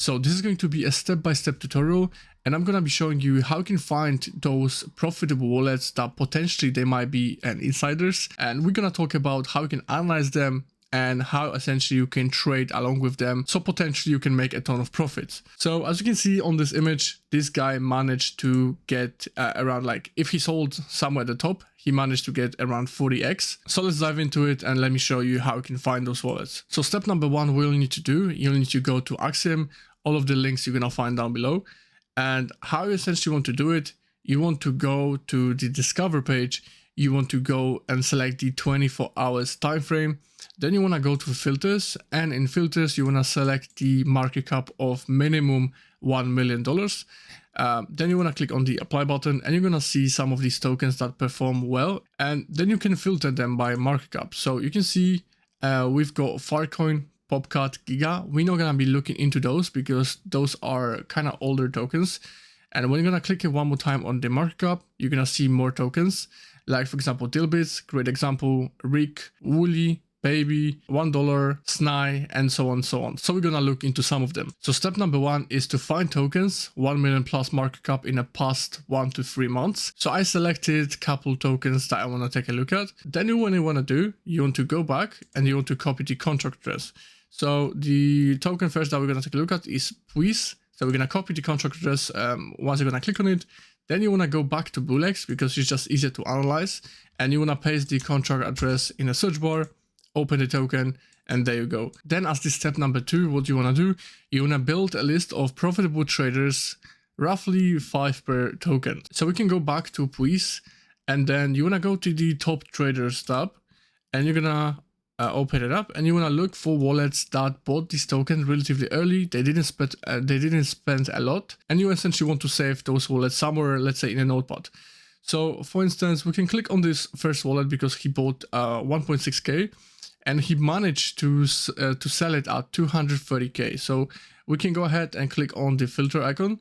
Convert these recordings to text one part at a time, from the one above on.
So this is going to be a step-by-step tutorial, and I'm going to be showing you how you can find those profitable wallets that potentially they might be insiders. And we're going to talk about how you can analyze them and how essentially you can trade along with them, so potentially you can make a ton of profits. So as you can see on this image, this guy managed to get around, like, if he sold somewhere at the top, he managed to get around 40x. So let's dive into it and let me show you how you can find those wallets. So step number one, what you'll need to do, you'll need to go to Axiom. All of the links you're gonna find down below. And how you essentially want to do it, you want to go to the discover page, you want to go and select the 24 hours time frame. Then you want to go to filters, and in filters you want to select the market cap of minimum $1 million. Then you want to click on the apply button, and you're going to see some of these tokens that perform well, and then you can filter them by market cap. So you can see we've got Filecoin, Popcat, Giga. We're not going to be looking into those because those are kind of older tokens. And when you're going to click it one more time on the market cap, you're going to see more tokens. Like, for example, Dilbits, great example, Rick, Wooly, Baby, $1, Sny, and so on and so on. So we're going to look into some of them. So step number one is to find tokens, 1 million plus market cap in the past 1 to 3 months. So I selected a couple tokens that I want to take a look at. Then what you want to do, you want to go back and you want to copy the contract address. So the token first that we're going to take a look at is Puis. So we're going to copy the contract address. Once you're going to click on it, then you want to go back to Bulex because it's just easier to analyze. And you want to paste the contract address in a search bar, open the token, and there you go. Then as this step number two, what you want to do, you want to build a list of profitable traders, roughly 5 per token. So we can go back to Puis, and then you want to go to the top traders tab, and you're going to open it up, and you want to look for wallets that bought this token relatively early. They didn't spend a lot, and you essentially want to save those wallets somewhere, let's say in a notepad. So for instance, we can click on this first wallet because he bought 1.6k, and he managed to sell it at 230k. So we can go ahead and click on the filter icon,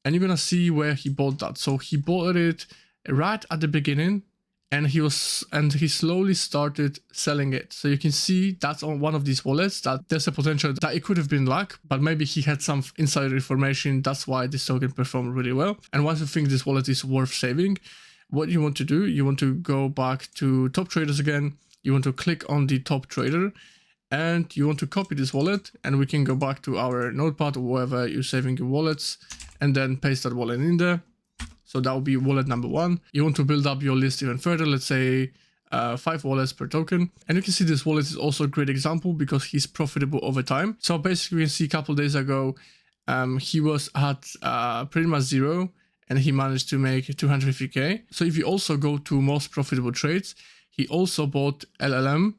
and you're gonna see where he bought that. So he bought it right at the beginning, and he slowly started selling it. So you can see that's on one of these wallets that there's a potential that it could have been luck, but maybe he had some insider information. That's why this token performed really well. And once you think this wallet is worth saving, what you want to do, you want to go back to top traders again. You want to click on the top trader, and you want to copy this wallet, and we can go back to our notepad or wherever you're saving your wallets, and then paste that wallet in there. So that will be wallet number one. You want to build up your list even further, let's say 5 wallets per token. And you can see this wallet is also a great example because he's profitable over time. So basically you can see a couple days ago, he was at pretty much zero, and he managed to make 250k. So if you also go to most profitable trades, he also bought LLM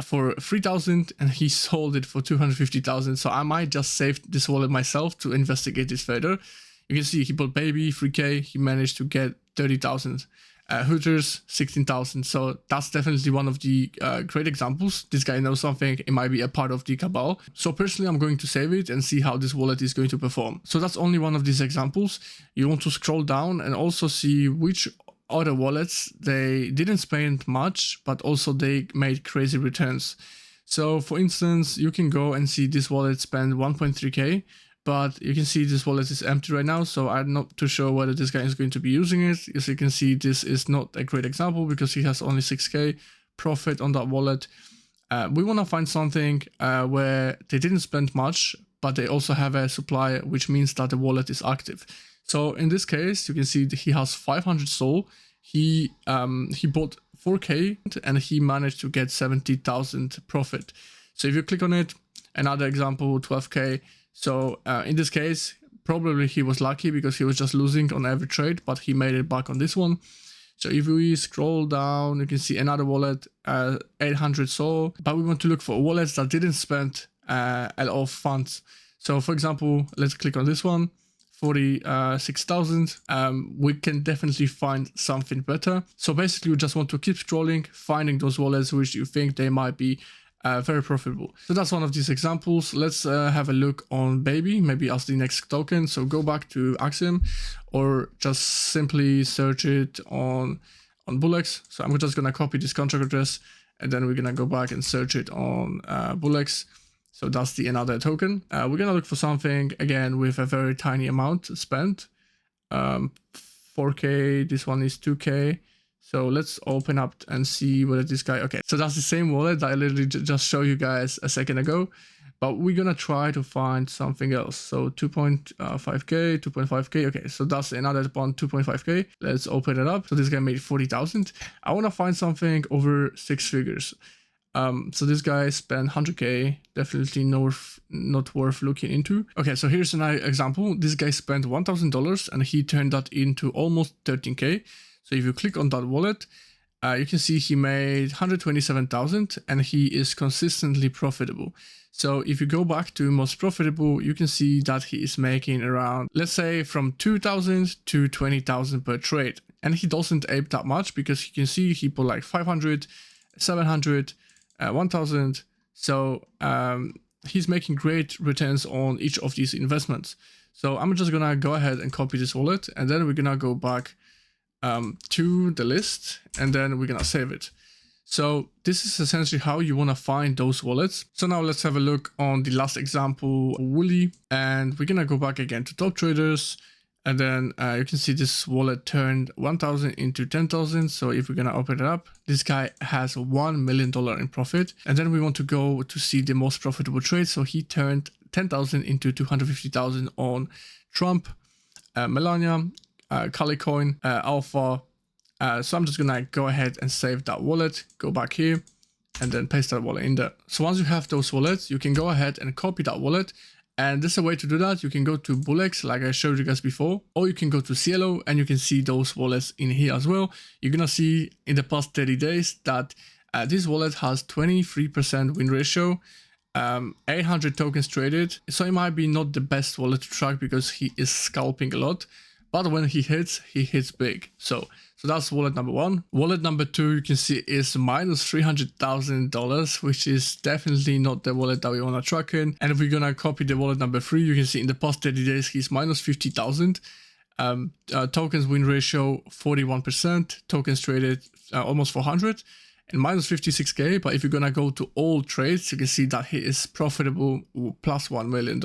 for 3,000 and he sold it for 250,000. So I might just save this wallet myself to investigate this further. You can see he bought Baby 3k, he managed to get 30,000. Hooters 16,000. So that's definitely one of the great examples. This guy knows something. It might be a part of the cabal. So personally, I'm going to save it and see how this wallet is going to perform. So that's only one of these examples. You want to scroll down and also see which other wallets they didn't spend much, but also they made crazy returns. So for instance, you can go and see this wallet spent 1.3k. But you can see this wallet is empty right now, so I'm not too sure whether this guy is going to be using it. As you can see, this is not a great example because he has only 6k profit on that wallet. We want to find something where they didn't spend much, but they also have a supply, which means that the wallet is active. So in this case, you can see he has 500 SOL. He bought 4k and he managed to get 70,000 profit. So if you click on it, another example, 12k. So in this case, probably he was lucky because he was just losing on every trade, but he made it back on this one. So if we scroll down, you can see another wallet, 800 SOL, but we want to look for wallets that didn't spend a lot of funds. So for example, let's click on this one, 46,000. We can definitely find something better. So basically you just want to keep scrolling, finding those wallets which you think they might be very profitable. So that's one of these examples. Let's have a look on Baby, maybe as the next token. So go back to Axiom or just simply search it on Bulex. So I'm just going to copy this contract address and then we're going to go back and search it on Bulex. So that's the another token. We're gonna look for something again with a very tiny amount spent. 4K, this one is 2K. So let's open up and see whether this guy, okay. So that's the same wallet that I literally just showed you guys a second ago, but we're gonna try to find something else. So 2.5K, 2.5K. Okay, so that's another one, 2.5K. Let's open it up. So this guy made 40,000. I wanna find something over 6 figures. So this guy spent 100K, definitely not worth looking into. Okay, so here's an example. This guy spent $1,000 and he turned that into almost 13K. So if you click on that wallet, you can see he made 127,000 and he is consistently profitable. So if you go back to most profitable, you can see that he is making around, let's say from 2,000 to 20,000 per trade. And he doesn't ape that much because you can see he put like 500, 700, 1,000. So he's making great returns on each of these investments. So I'm just gonna go ahead and copy this wallet, and then we're gonna go back to the list, and then we're gonna save it. So this is essentially how you want to find those wallets. So now let's have a look on the last example, Woolly, and we're gonna go back again to top traders. And then you can see this wallet turned 1,000 into 10,000. So if we're gonna open it up, this guy has $1 million in profit. And then we want to go to see the most profitable trade. So he turned 10,000 into 250,000 on Trump, Melania, Calicoin, Alpha. So I'm just gonna go ahead and save that wallet, go back here, and then paste that wallet in there. So once you have those wallets, you can go ahead and copy that wallet. And there's a way to do that. You can go to Bullex, like I showed you guys before, or you can go to Cielo and you can see those wallets in here as well. You're gonna see in the past 30 days that this wallet has 23% win ratio, 800 tokens traded. So it might be not the best wallet to track because he is scalping a lot, but when he hits big. So that's wallet number one. Wallet number two, you can see is minus $300,000, which is definitely not the wallet that we want to track in. And if we're gonna copy the wallet number three, you can see in the past 30 days, he's minus 50,000. Tokens win ratio 41%, tokens traded almost 400, and minus 56K. But if you're gonna go to all trades, you can see that he is profitable plus $1 million.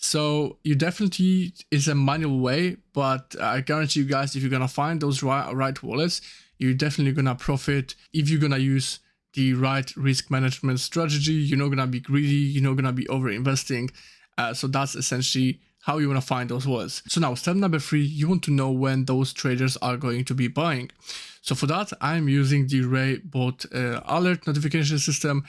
So you definitely is a manual way, but I guarantee you guys, if you're gonna find those right wallets, you're definitely gonna profit if you're gonna use the right risk management strategy. You're not gonna be greedy, you're not gonna be over investing. So that's essentially how you wanna find those wallets. So now step number three, you want to know when those traders are going to be buying. So for that, I'm using the Ray bot alert notification system.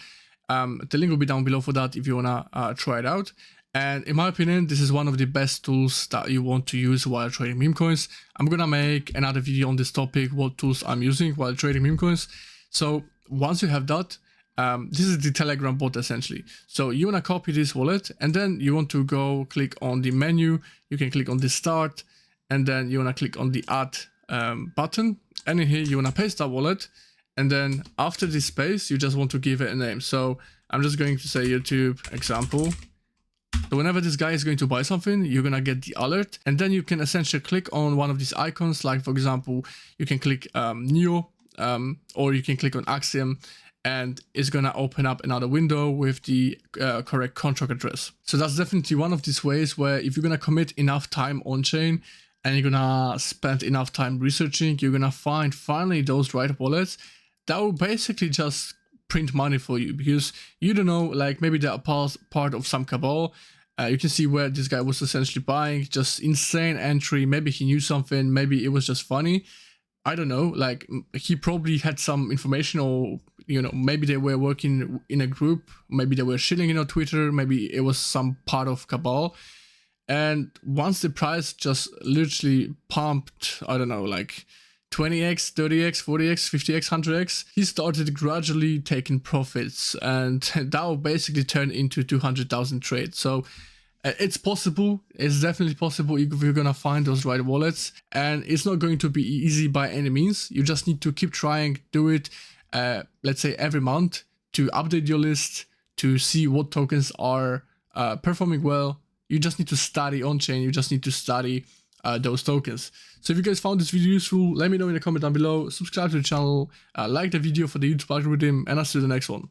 The link will be down below for that if you wanna try it out. And in my opinion, this is one of the best tools that you want to use while trading meme coins. I'm gonna make another video on this topic, what tools I'm using while trading meme coins. So once you have that, this is the Telegram bot essentially. So you wanna copy this wallet, and then you want to go click on the menu. You can click on the start, and then you wanna click on the add button. And in here, you wanna paste that wallet. And then after this space, you just want to give it a name. So I'm just going to say YouTube example. So whenever this guy is going to buy something, you're gonna get the alert, and then you can essentially click on one of these icons. Like for example, you can click Neo, or you can click on Axiom, and it's gonna open up another window with the correct contract address. So that's definitely one of these ways where if you're gonna commit enough time on chain and you're gonna spend enough time researching, you're gonna find finally those right wallets that will basically just print money for you, because you don't know, like maybe they are part of some cabal. You can see where this guy was essentially buying, just insane entry. Maybe he knew something, maybe it was just funny. I don't know, like he probably had some information, or maybe they were working in a group, maybe they were shilling on Twitter, maybe it was some part of cabal. And once the price just literally pumped, I don't know, like 20x, 30x, 40x, 50x, 100x, he started gradually taking profits, and that will basically turn into 200,000 trades. So it's possible, it's definitely possible if you're gonna find those right wallets, and it's not going to be easy by any means. You just need to keep trying, do it, let's say every month, to update your list, to see what tokens are performing well. You just need to study on-chain, you just need to study those tokens. So if you guys found this video useful, let me know in the comment down below, subscribe to the channel, like the video for the YouTube algorithm, and I'll see you in the next one.